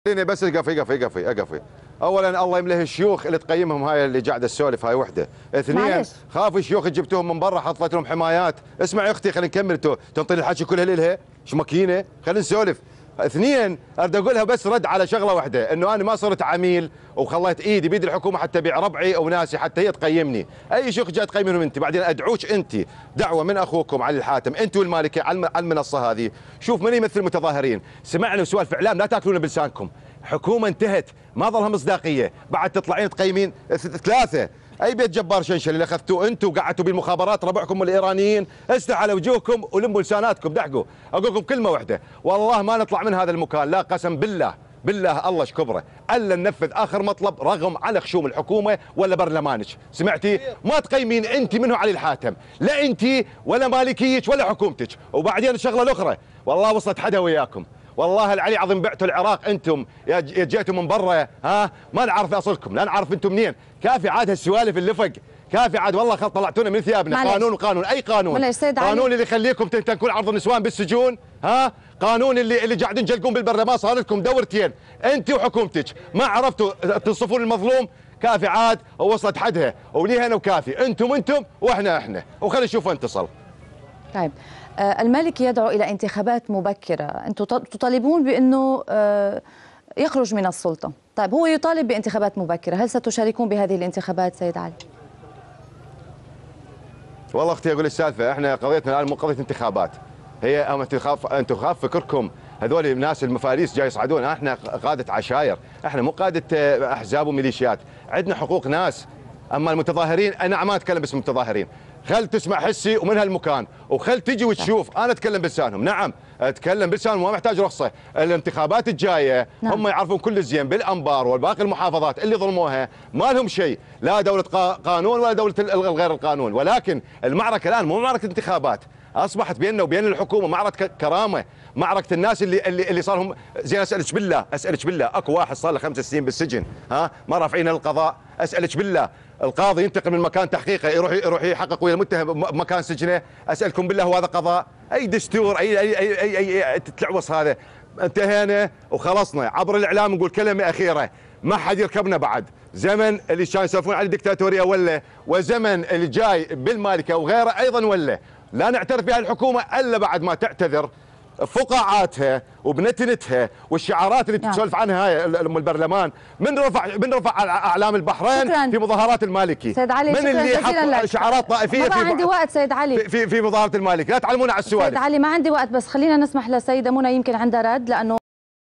بس اقفي. اولا الله يمليه الشيوخ اللي تقيمهم، هاي اللي قاعده تسولف هاي وحده. اثنين، خاف الشيوخ جبتوهم من برا حطيت لهم حمايات. اسمع يا اختي خلينا نكمل، تنطيني الحكي كلها لها ايش ماكينه، خلينا نسولف. اثنين، اريد اقولها بس رد على شغله واحده، انه انا ما صرت عميل وخليت ايدي بيد الحكومه حتى ابيع ربعي او ناسي حتى هي تقيمني. اي شيخ جاي تقيمهم انت؟ بعدين ادعوك انت دعوه من اخوكم علي الحاتم، انت والمالكي على المنصه هذه، شوف من يمثل المتظاهرين، سمعنا سوالف اعلام لا تاكلون بلسانكم. حكومه انتهت ما ظلها مصداقيه، بعد تطلعين تقيمين ثلاثه. اي بيت جبار شنشل اللي اخذتوه انتم وقعدتوا بالمخابرات ربعكم الايرانيين، اسدحوا على وجوهكم ولموا لساناتكم دحقوا. اقول لكم كلمه واحده، والله ما نطلع من هذا المكان، لا قسم بالله الله ايش كبره، الا ننفذ اخر مطلب رغم على خشوم الحكومه ولا برلمانك. سمعتي؟ ما تقيمين انت منه علي الحاتم، لا انت ولا مالكيك ولا حكومتك. وبعدين الشغله الاخرى، والله وصلت حدا وياكم، والله العلي عظيم بعتوا العراق انتم يا جيتوا من برا، ها ما نعرف اصلكم، لا نعرف انتم منين. كافي عاد هالسوالف اللفق، كافي عاد والله طلعتونا من ثيابنا. قانون اي قانون، قانون اللي يخليكم تنتهكون عرض النسوان بالسجون، ها قانون اللي قاعدين تجلقون بالبرلمان صار لكم دورتين انت وحكومتك، ما عرفتوا تنصفون المظلوم. كافي عاد وصلت حدها، وليها انا وكافي، انتم واحنا وخلينا نشوف وين تصل. طيب المالكي يدعو إلى انتخابات مبكرة، أنتم تطالبون بأنه يخرج من السلطة. طيب هو يطالب بانتخابات مبكرة، هل ستشاركون بهذه الانتخابات سيد علي؟ والله اختي اقول السالفة، احنا قضيتنا الان مو قضية انتخابات، هي انتم خاف فكركم هذول الناس المفاريس جاي يصعدون، احنا قادة عشاير، احنا مو قادة احزاب وميليشيات، عندنا حقوق ناس. اما المتظاهرين انا ما اتكلم باسم المتظاهرين، خل تسمع حسي ومن هالمكان وخل تجي وتشوف. انا اتكلم بلسانهم، نعم اتكلم بلسانهم وما محتاج رخصه. الانتخابات الجايه هم يعرفون كل الزين بالانبار والباقي المحافظات اللي ظلموها ما لهم شيء، لا دوله قانون ولا دوله غير القانون. ولكن المعركه الان مو معركه انتخابات، اصبحت بيننا وبين الحكومه معركه كرامه، معركه الناس اللي صار لهم زين. اسالك بالله اكو واحد صار له 5 سنين بالسجن، ها ما رافعين للقضاء؟ اسالك بالله القاضي ينتقل من مكان تحقيقه يروح يحقق ويا المتهم بمكان سجنه؟ اسالكم بالله هو هذا قضاء؟ اي دستور اي تتلعوص هذا. انتهينا وخلصنا. عبر الاعلام نقول كلمه اخيره، ما حد يركبنا بعد. زمن اللي كانوا يسولفون على الدكتاتوريه ولا، وزمن اللي جاي بالمالكه وغيره ايضا ولا. لا نعترف بهذه الحكومه الا بعد ما تعتذر فقاعاتها وبنتنتها والشعارات اللي تسولف عنها هاي البرلمان. من رفع اعلام البحرين في مظاهرات المالكي؟ سيد علي من اللي حط شعارات طائفيه ما عندي وقت سيد علي في مظاهره المالكي؟ لا تعلمونا على السوالف. سيد علي ما عندي وقت، بس خلينا نسمح لسيده منى يمكن عندها رد، لانه